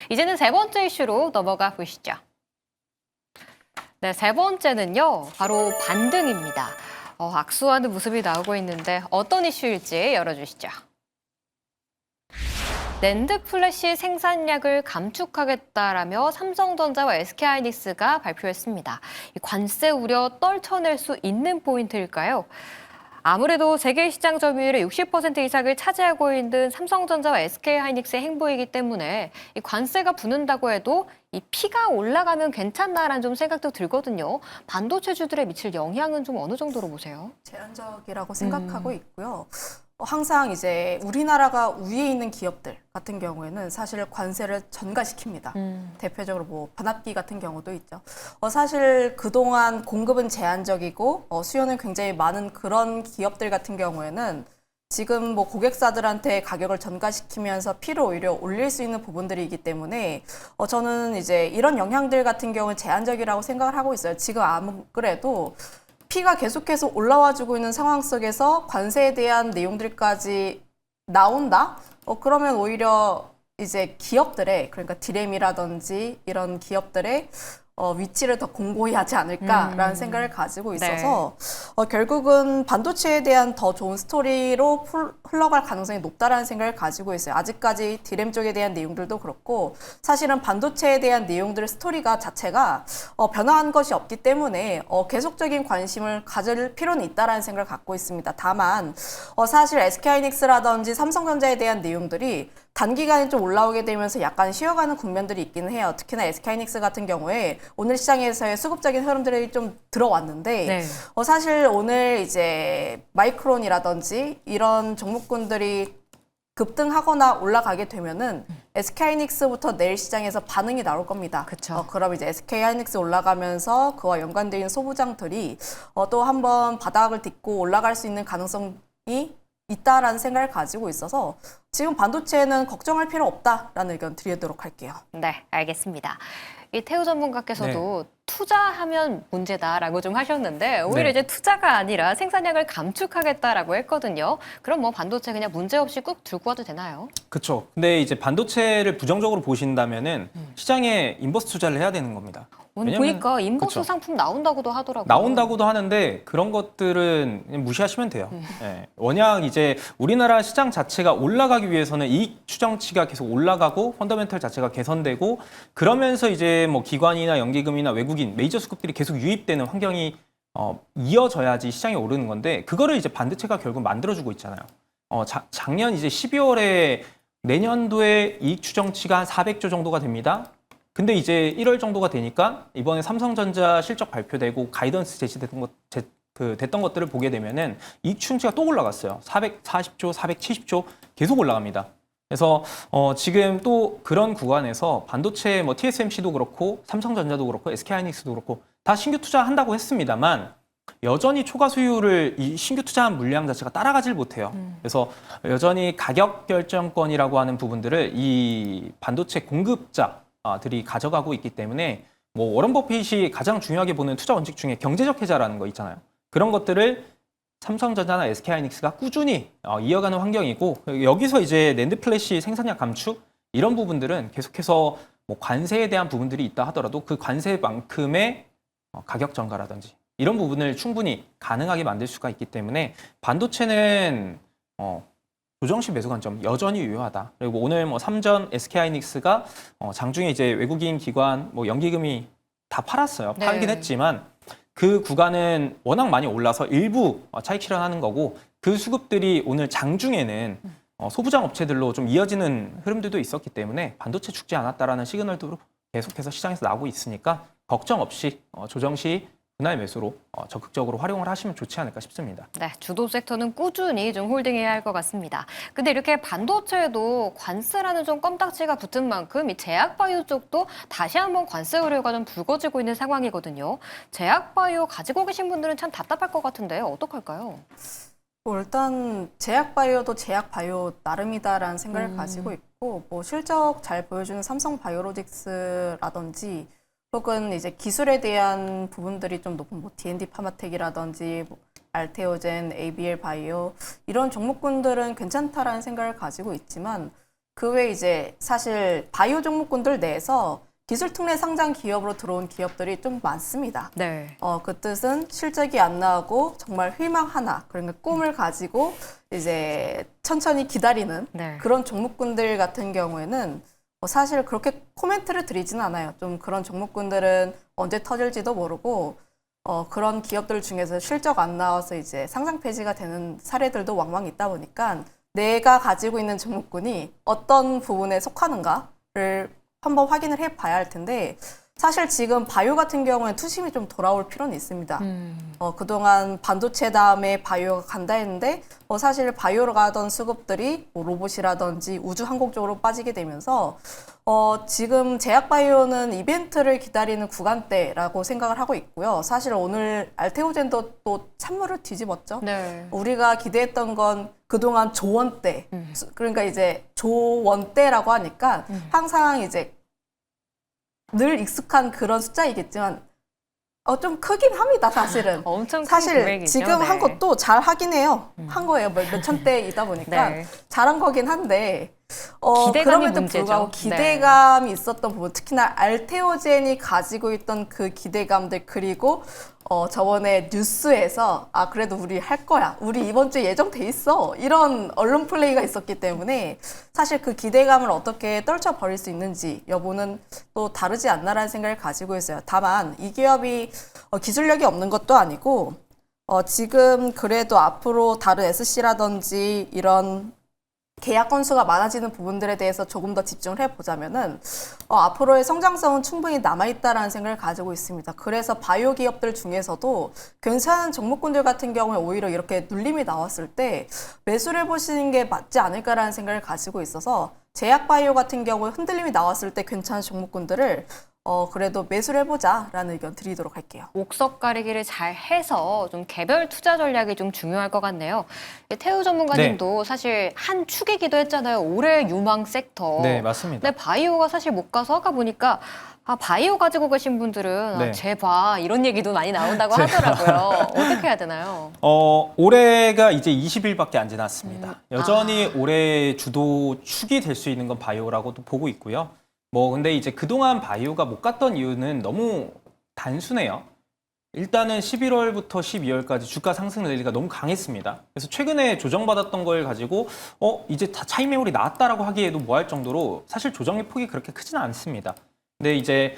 이제는 세 번째 이슈로 넘어가 보시죠. 네, 세 번째는요, 바로 반등입니다. 악수하는 모습이 나오고 있는데 어떤 이슈일지 열어주시죠. 낸드 플래시 생산량을 감축하겠다라며 삼성전자와 SK하이닉스가 발표했습니다. 이 관세 우려 떨쳐낼 수 있는 포인트일까요? 아무래도 세계 시장 점유율의 60% 이상을 차지하고 있는 삼성전자와 SK하이닉스의 행보이기 때문에 이 관세가 붙는다고 해도 이 피가 올라가면 괜찮나라는 좀 생각도 들거든요. 반도체주들에 미칠 영향은 좀 어느 정도로 보세요? 제한적이라고 생각하고 있고요. 항상 이제 우리나라가 위에 있는 기업들 같은 경우에는 사실 관세를 전가시킵니다. 대표적으로 뭐 반압기 같은 경우도 있죠. 사실 그동안 공급은 제한적이고 수요는 굉장히 많은 그런 기업들 같은 경우에는 지금 뭐 고객사들한테 가격을 전가시키면서 피를 오히려 올릴 수 있는 부분들이기 때문에 저는 이제 이런 영향들 같은 경우는 제한적이라고 생각을 하고 있어요. 지금 안 그래도 피가 계속해서 올라와주고 있는 상황 속에서 관세에 대한 내용들까지 나온다? 그러면 오히려 이제 기업들의, 그러니까 디램이라든지 이런 기업들의 위치를 더 공고히 하지 않을까라는 생각을 가지고 있어서 결국은 반도체에 대한 더 좋은 스토리로 흘러갈 가능성이 높다라는 생각을 가지고 있어요. 아직까지 디램 쪽에 대한 내용들도 그렇고 사실은 반도체에 대한 내용들의 스토리가 자체가 변화한 것이 없기 때문에 계속적인 관심을 가질 필요는 있다라는 생각을 갖고 있습니다. 다만 사실 SK하이닉스라든지 삼성전자에 대한 내용들이 단기간에 좀 올라오게 되면서 약간 쉬어가는 국면들이 있기는 해요. 특히나 SK하이닉스 같은 경우에 오늘 시장에서의 수급적인 흐름들이 좀 들어왔는데 네. 사실 오늘 이제 마이크론이라든지 이런 종목군들이 급등하거나 올라가게 되면은 SK하이닉스부터 내일 시장에서 반응이 나올 겁니다. 그쵸. 그럼 이제 SK하이닉스 올라가면서 그와 연관되어 있는 소부장들이 또 한번 바닥을 딛고 올라갈 수 있는 가능성이 있다라는 생각을 가지고 있어서 지금 반도체는 걱정할 필요 없다라는 의견 드리도록 할게요. 네, 알겠습니다. 이 태우 전문가께서도 투자하면 문제다라고 좀 하셨는데 오히려 이제 투자가 아니라 생산량을 감축하겠다라고 했거든요. 그럼 뭐 반도체 그냥 문제 없이 꾹 들고 와도 되나요? 그렇죠. 근데 이제 반도체를 부정적으로 보신다면은 시장에 인버스 투자를 해야 되는 겁니다. 오늘 왜냐면- 보니까 인버스 그쵸. 상품 나온다고도 하더라고요. 나온다고도 하는데 그런 것들은 그냥 무시하시면 돼요. 예. 워낙 이제 우리나라 시장 자체가 올라가기 위해서는 이익 추정치가 계속 올라가고 펀더멘털 자체가 개선되고 그러면서 이제 뭐 기관이나 연기금이나 외국인 메이저 수급들이 계속 유입되는 환경이 이어져야지 시장이 오르는 건데 그거를 이제 반도체가 결국 만들어주고 있잖아요. 작년 이제 12월에 내년도에 이익 추정치가 한 400조 정도가 됩니다. 근데 이제 1월 정도가 되니까 이번에 삼성전자 실적 발표되고 가이던스 됐던 것들을 보게 되면은 이익 추정치가 또 올라갔어요. 440조, 470조 계속 올라갑니다. 그래서 지금 또 그런 구간에서 반도체 뭐 TSMC도 그렇고 삼성전자도 그렇고 SK하이닉스도 그렇고 다 신규 투자한다고 했습니다만 여전히 초과 수요를 이 신규 투자한 물량 자체가 따라가질 못해요. 그래서 여전히 가격 결정권이라고 하는 부분들을 이 반도체 공급자들이 가져가고 있기 때문에 뭐 워런 버핏이 가장 중요하게 보는 투자 원칙 중에 경제적 해자라는 거 있잖아요. 그런 것들을 삼성전자나 SK하이닉스가 꾸준히 이어가는 환경이고 여기서 이제 낸드 플래시 생산량 감축 이런 부분들은 계속해서 뭐 관세에 대한 부분들이 있다 하더라도 그 관세만큼의 가격 전가라든지 이런 부분을 충분히 가능하게 만들 수가 있기 때문에 반도체는 조정식 매수 관점 여전히 유효하다. 그리고 오늘 뭐 삼전 SK하이닉스가 장중에 이제 외국인 기관 뭐 연기금이 다 팔았어요. 팔긴 했지만 그 구간은 워낙 많이 올라서 일부 차익 실현하는 거고 그 수급들이 오늘 장중에는 소부장 업체들로 좀 이어지는 흐름들도 있었기 때문에 반도체 죽지 않았다라는 시그널도 계속해서 시장에서 나오고 있으니까 걱정 없이 조정 시 분할 매수로 적극적으로 활용을 하시면 좋지 않을까 싶습니다. 네, 주도 섹터는 꾸준히 좀 홀딩해야 할 것 같습니다. 근데 이렇게 반도체에도 관세라는 좀 껌딱지가 붙은 만큼 이 제약바이오 쪽도 다시 한번 관세 우려가 좀 불거지고 있는 상황이거든요. 제약바이오 가지고 계신 분들은 참 답답할 것 같은데 어떡할까요? 일단 제약바이오도 제약바이오 나름이다라는 생각을 가지고 있고 뭐 실적 잘 보여주는 삼성바이오로직스라든지 혹은 이제 기술에 대한 부분들이 좀 높은 뭐 D&D 파마텍이라든지 뭐 알테오젠, ABL 바이오 이런 종목군들은 괜찮다라는 생각을 가지고 있지만 그 외에 이제 사실 바이오 종목군들 내에서 기술 특례 상장 기업으로 들어온 기업들이 좀 많습니다. 네. 그 뜻은 실적이 안 나오고 정말 희망 하나, 그러니까 꿈을 가지고 이제 천천히 기다리는 네. 그런 종목군들 같은 경우에는 사실 그렇게 코멘트를 드리진 않아요. 좀 그런 종목군들은 언제 터질지도 모르고 그런 기업들 중에서 실적 안 나와서 이제 상장 폐지가 되는 사례들도 왕왕 있다 보니까 내가 가지고 있는 종목군이 어떤 부분에 속하는가를 한번 확인을 해봐야 할 텐데 사실 지금 바이오 같은 경우는 투심이 좀 돌아올 필요는 있습니다. 그동안 반도체 다음에 바이오가 간다 했는데 사실 바이오로 가던 수급들이 뭐 로봇이라든지 우주 항공 쪽으로 빠지게 되면서 지금 제약바이오는 이벤트를 기다리는 구간대라고 생각을 하고 있고요. 사실 오늘 알테오젠도 또 찬물을 뒤집었죠. 네. 우리가 기대했던 건 그동안 조원대, 그러니까 이제 조원대라고 하니까 항상 이제 늘 익숙한 그런 숫자이겠지만 좀 크긴 합니다, 사실은. 엄청 큰 사실 금액이죠. 지금 한 네. 것도 잘 하긴 해요. 한 거예요. 몇천 대이다 보니까 네. 잘한 거긴 한데 기대감이 그럼에도 문제죠. 불구하고 기대감이 있었던 부분, 특히나 알테오젠이 가지고 있던 그 기대감들, 그리고 저번에 뉴스에서 그래도 우리 할 거야, 우리 이번 주에 예정돼 있어, 이런 언론 플레이가 있었기 때문에 사실 그 기대감을 어떻게 떨쳐버릴 수 있는지 여부는 또 다르지 않나라는 생각을 가지고 있어요. 다만 이 기업이 기술력이 없는 것도 아니고 지금 그래도 앞으로 다른 SC라든지 이런 계약 건수가 많아지는 부분들에 대해서 조금 더 집중을 해보자면은 앞으로의 성장성은 충분히 남아있다라는 생각을 가지고 있습니다. 그래서 바이오 기업들 중에서도 괜찮은 종목군들 같은 경우에 오히려 이렇게 눌림이 나왔을 때 매수를 해보시는 게 맞지 않을까라는 생각을 가지고 있어서 제약바이오 같은 경우에 흔들림이 나왔을 때 괜찮은 종목군들을 그래도 매수를 해보자라는 의견 드리도록 할게요. 옥석 가리기를 잘 해서 좀 개별 투자 전략이 좀 중요할 것 같네요. 태우 전문가님도 사실 한 축이기도 했잖아요. 올해 유망 섹터. 네, 맞습니다. 근데 바이오가 사실 못 가서 아까 보니까 바이오 가지고 계신 분들은 네. 제발 이런 얘기도 많이 나온다고 하더라고요. 어떻게 해야 되나요? 올해가 이제 20일밖에 안 지났습니다. 여전히 올해 주도 축이 될 수 있는 건 바이오라고도 보고 있고요. 근데 이제 그동안 바이오가 못 갔던 이유는 너무 단순해요. 일단은 11월부터 12월까지 주가 상승 랠리가 너무 강했습니다. 그래서 최근에 조정받았던 걸 가지고 이제 다 차익 매물이 나왔다라고 하기에도 뭐할 정도로 사실 조정의 폭이 그렇게 크지는 않습니다. 근데 이제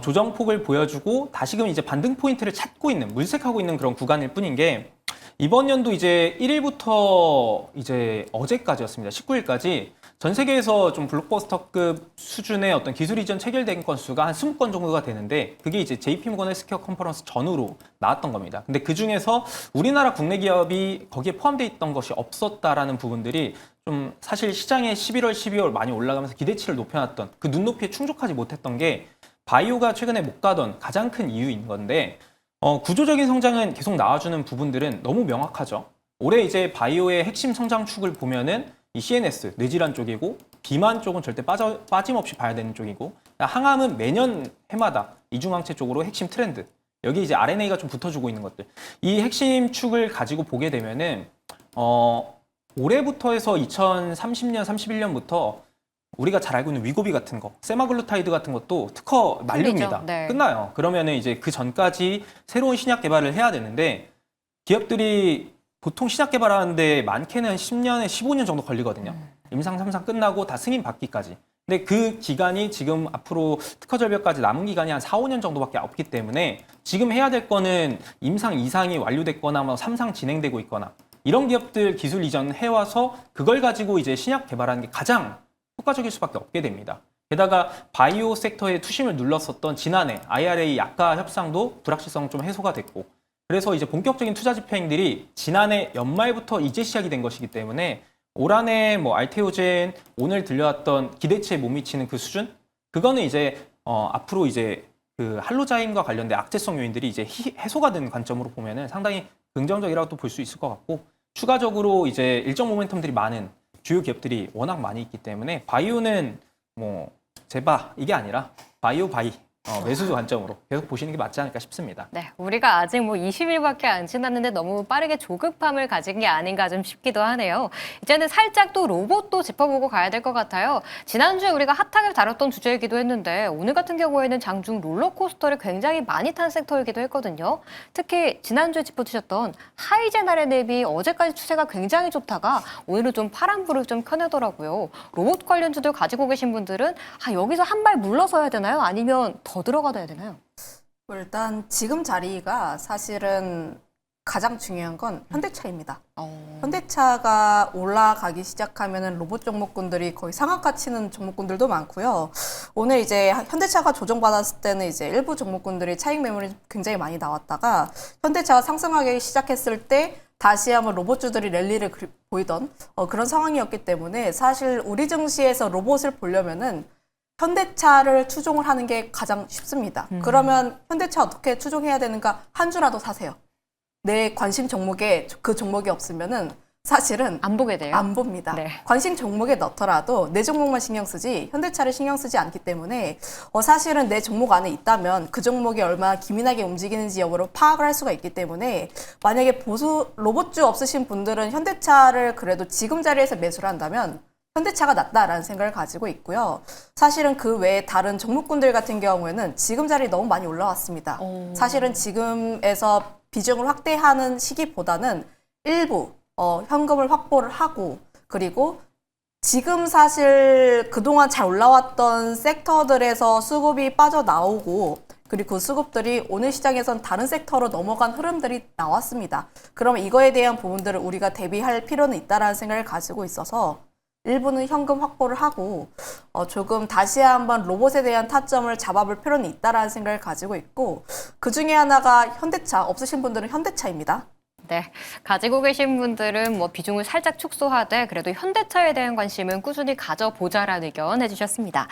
조정폭을 보여주고 다시금 이제 반등 포인트를 찾고 있는, 물색하고 있는 그런 구간일 뿐인 게 이번 연도 이제 1일부터 이제 어제까지였습니다. 19일까지 전 세계에서 좀 블록버스터급 수준의 어떤 기술 이전 체결된 건수가 한 20건 정도가 되는데 그게 이제 JP모건 헬스케어 컨퍼런스 전후로 나왔던 겁니다. 근데 그 중에서 우리나라 국내 기업이 거기에 포함되어 있던 것이 없었다라는 부분들이 좀 사실 시장에 11월, 12월 많이 올라가면서 기대치를 높여놨던 그 눈높이에 충족하지 못했던 게 바이오가 최근에 못 가던 가장 큰 이유인 건데 구조적인 성장은 계속 나와주는 부분들은 너무 명확하죠. 올해 이제 바이오의 핵심 성장축을 보면은 이 CNS, 뇌질환 쪽이고 비만 쪽은 절대 빠짐없이 봐야 되는 쪽이고 항암은 매년 해마다 이중항체 쪽으로 핵심 트렌드. 여기 이제 RNA가 좀 붙어주고 있는 것들. 이 핵심 축을 가지고 보게 되면은 올해부터 해서 2030년, 31년부터 우리가 잘 알고 있는 위고비 같은 거, 세마글루타이드 같은 것도 특허 만료입니다. 네. 끝나요. 그러면은 이제 그 전까지 새로운 신약 개발을 해야 되는데 기업들이 보통 신약 개발하는데 많게는 10년에 15년 정도 걸리거든요. 임상 3상 끝나고 다 승인 받기까지. 근데 그 기간이 지금 앞으로 특허 절벽까지 남은 기간이 한 4, 5년 정도밖에 없기 때문에 지금 해야 될 거는 임상 2상이 완료됐거나 3상 진행되고 있거나 이런 기업들 기술 이전 해와서 그걸 가지고 이제 신약 개발하는 게 가장 효과적일 수밖에 없게 됩니다. 게다가 바이오 섹터에 투심을 눌렀었던 지난해 IRA 약가 협상도 불확실성 좀 해소가 됐고 그래서 이제 본격적인 투자 집행들이 지난해 연말부터 이제 시작이 된 것이기 때문에 올 한해 알테오젠 오늘 들려왔던 기대치에 못 미치는 그 수준 그거는 이제 앞으로 이제 그 할로자인과 관련된 악재성 요인들이 이제 해소가 된 관점으로 보면은 상당히 긍정적이라고 또 볼 수 있을 것 같고 추가적으로 이제 일정 모멘텀들이 많은 주요 기업들이 워낙 많이 있기 때문에 바이오는 제바 이게 아니라 바이오 바이 매수 관점으로 계속 보시는 게 맞지 않을까 싶습니다. 네, 우리가 아직 뭐 20일밖에 안 지났는데 너무 빠르게 조급함을 가진 게 아닌가 좀 싶기도 하네요. 이제는 살짝 또 로봇도 짚어보고 가야 될 것 같아요. 지난주에 우리가 핫하게 다뤘던 주제이기도 했는데 오늘 같은 경우에는 장중 롤러코스터를 굉장히 많이 탄 섹터이기도 했거든요. 특히 지난주에 짚어주셨던 하이젠 RN앱이 어제까지 추세가 굉장히 좋다가 오늘은 좀 파란불을 좀 켜내더라고요. 로봇 관련주들 가지고 계신 분들은 여기서 한 발 물러서야 되나요? 아니면 더 들어가야 되나요? 일단 지금 자리가 사실은 가장 중요한 건 현대차입니다. 현대차가 올라가기 시작하면은 로봇 종목군들이 거의 상한가 치는 종목군들도 많고요. 오늘 이제 현대차가 조정받았을 때는 이제 일부 종목군들이 차익 매물이 굉장히 많이 나왔다가 현대차가 상승하기 시작했을 때 다시 한번 로봇주들이 랠리를 보이던 그런 상황이었기 때문에 사실 우리 증시에서 로봇을 보려면은 현대차를 추종을 하는 게 가장 쉽습니다. 그러면 현대차 어떻게 추종해야 되는가? 한 주라도 사세요. 내 관심 종목에 그 종목이 없으면은 사실은 안 보게 돼요? 안 봅니다. 네. 관심 종목에 넣더라도 내 종목만 신경 쓰지 현대차를 신경 쓰지 않기 때문에 사실은 내 종목 안에 있다면 그 종목이 얼마나 기민하게 움직이는지 여부를 파악을 할 수가 있기 때문에 만약에 보수 로봇주 없으신 분들은 현대차를 그래도 지금 자리에서 매수를 한다면 현대차가 낫다라는 생각을 가지고 있고요. 사실은 그 외에 다른 종목군들 같은 경우에는 지금 자리에 너무 많이 올라왔습니다. 사실은 지금에서 비중을 확대하는 시기보다는 일부 현금을 확보를 하고 그리고 지금 사실 그동안 잘 올라왔던 섹터들에서 수급이 빠져나오고 그리고 그 수급들이 오늘 시장에선 다른 섹터로 넘어간 흐름들이 나왔습니다. 그러면 이거에 대한 부분들을 우리가 대비할 필요는 있다라는 생각을 가지고 있어서 일부는 현금 확보를 하고 조금 다시 한번 로봇에 대한 타점을 잡아볼 필요는 있다라는 생각을 가지고 있고 그 중에 하나가 현대차, 없으신 분들은 현대차입니다. 네, 가지고 계신 분들은 뭐 비중을 살짝 축소하되 그래도 현대차에 대한 관심은 꾸준히 가져보자라는 의견 해주셨습니다.